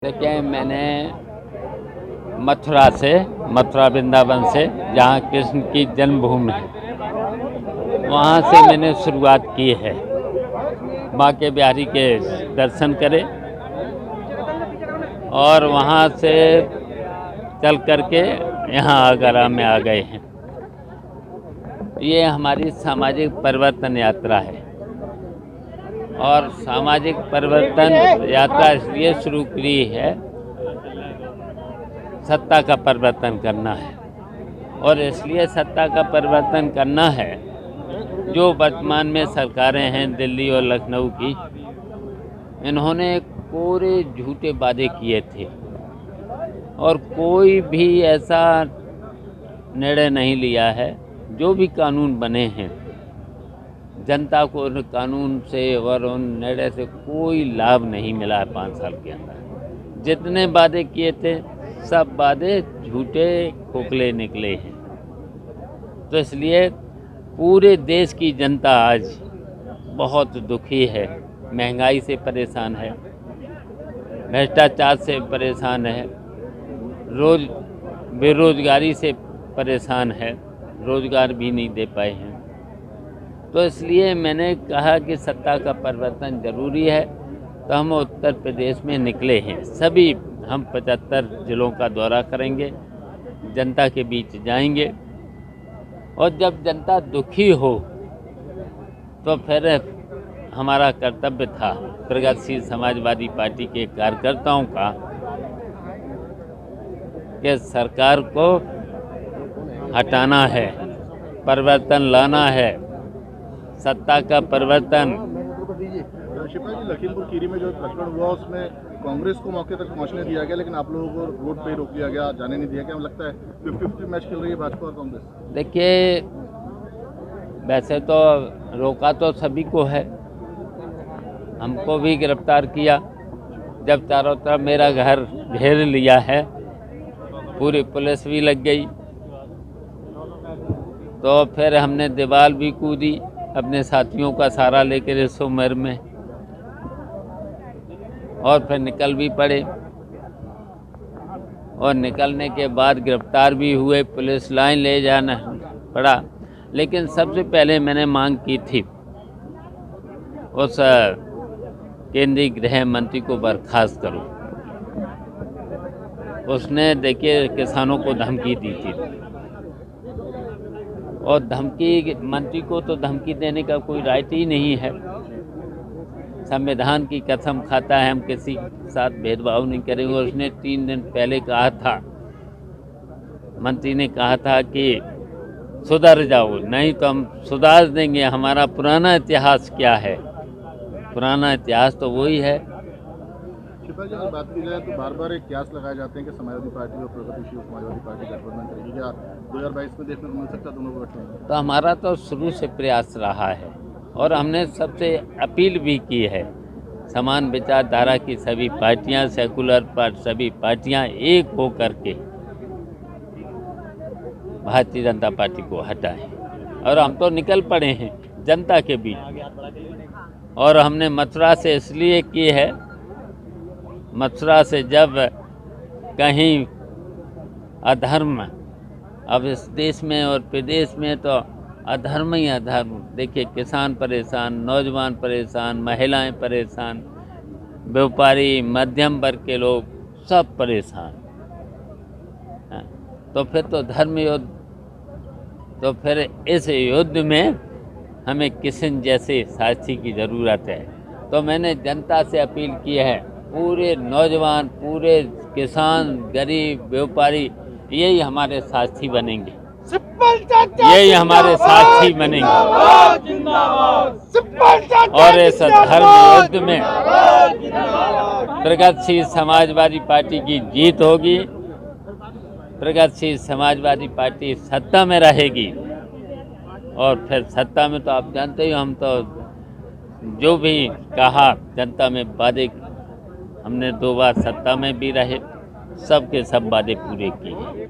देखिए, मैंने मथुरा वृंदावन से, जहाँ कृष्ण की जन्मभूमि है, वहाँ से मैंने शुरुआत की है। माँ के बिहारी के दर्शन करे और वहाँ से चल करके यहाँ आगरा में आ गए हैं। ये हमारी सामाजिक परिवर्तन यात्रा है और सामाजिक परिवर्तन यात्रा इसलिए शुरू की है, सत्ता का परिवर्तन करना है। और इसलिए सत्ता का परिवर्तन करना है, जो वर्तमान में सरकारें हैं दिल्ली और लखनऊ की, इन्होंने पूरे झूठे वादे किए थे और कोई भी ऐसा निर्णय नहीं लिया है। जो भी कानून बने हैं, जनता को उन कानून से और उन निर्णय से कोई लाभ नहीं मिला है। 5 साल के अंदर जितने वादे किए थे, सब वादे झूठे खोखले निकले हैं। तो इसलिए पूरे देश की जनता आज बहुत दुखी है, महंगाई से परेशान है, भ्रष्टाचार से परेशान है, बेरोजगारी से परेशान है, रोजगार भी नहीं दे पाए हैं। तो इसलिए मैंने कहा कि सत्ता का परिवर्तन ज़रूरी है। तो हम उत्तर प्रदेश में निकले हैं, सभी हम 75 जिलों का दौरा करेंगे, जनता के बीच जाएंगे और जब जनता दुखी हो तो फिर हमारा कर्तव्य था प्रगतिशील समाजवादी पार्टी के कार्यकर्ताओं का कि सरकार को हटाना है, परिवर्तन लाना है, सत्ता का परिवर्तन। शिपा जी, लखीमपुर खीरी में जो प्रकरण हुआ उसमें कांग्रेस को मौके तक पहुंचने दिया गया, लेकिन आप लोगों को रोड पे रोक लिया गया, जाने नहीं दिया गया। लगता है 50-50 मैच खेल रही है भाजपा और कांग्रेस। देखिए, वैसे तो रोका तो सभी को है, हमको भी गिरफ्तार किया। जब चारों तरफ मेरा घर घेर लिया है, पूरी पुलिस भी लग गई, तो फिर हमने दीवार भी कूदी अपने साथियों का सहारा लेकर इस उम्र में, और फिर निकल भी पड़े। और निकलने के बाद गिरफ्तार भी हुए, पुलिस लाइन ले जाना पड़ा। लेकिन सबसे पहले मैंने मांग की थी उस केंद्रीय गृह मंत्री को बर्खास्त करो। उसने देखिए किसानों को धमकी दी थी, और धमकी, मंत्री को तो धमकी देने का कोई राइट ही नहीं है। संविधान की कसम खाता है, हम किसी के साथ भेदभाव नहीं करेंगे। उसने 3 दिन पहले कहा था, मंत्री ने कहा था कि सुधर जाओ, नहीं तो हम सुधार देंगे। हमारा पुराना इतिहास क्या है? पुराना इतिहास तो वही है। शिपा जी, अगर बात की जाए तो बार बार एक क्यास लगाए जाते हैं कि समाजवादी पार्टी और प्रगतिशील समाजवादी पार्टी गठबंधन करेगी। क्या 2022 में देखने को मिल सकता है दोनों को गठबंधन? तो हमारा तो शुरू से प्रयास रहा है और हमने सबसे अपील भी की है, समान विचारधारा की सभी पार्टियां, सेकुलर सभी पार्टियां एक हो करके भारतीय जनता पार्टी को हटाएं। और हम तो निकल पड़े हैं जनता के बीच। और हमने मथुरा से इसलिए की है, मथुरा से जब कहीं अधर्म, अब इस देश में और प्रदेश में तो अधर्म ही अधर्म। देखिए, किसान परेशान, नौजवान परेशान, महिलाएं परेशान, व्यापारी, मध्यम वर्ग के लोग सब परेशान। तो फिर तो धर्म युद्ध, तो फिर इस युद्ध में हमें किशन जैसे साथी की ज़रूरत है। तो मैंने जनता से अपील की है, पूरे नौजवान, पूरे किसान, गरीब, व्यापारी, यही हमारे साथी बनेंगे, यही हमारे साथी बनेंगे। और इस धर्म युद्ध में प्रगतिशील समाजवादी पार्टी की जीत होगी। प्रगतिशील समाजवादी पार्टी सत्ता में रहेगी और फिर सत्ता में तो आप जानते ही, हम तो जो भी कहा जनता में वादे, हमने 2 बार सत्ता में भी रहे, सबके सब वादे पूरे किए।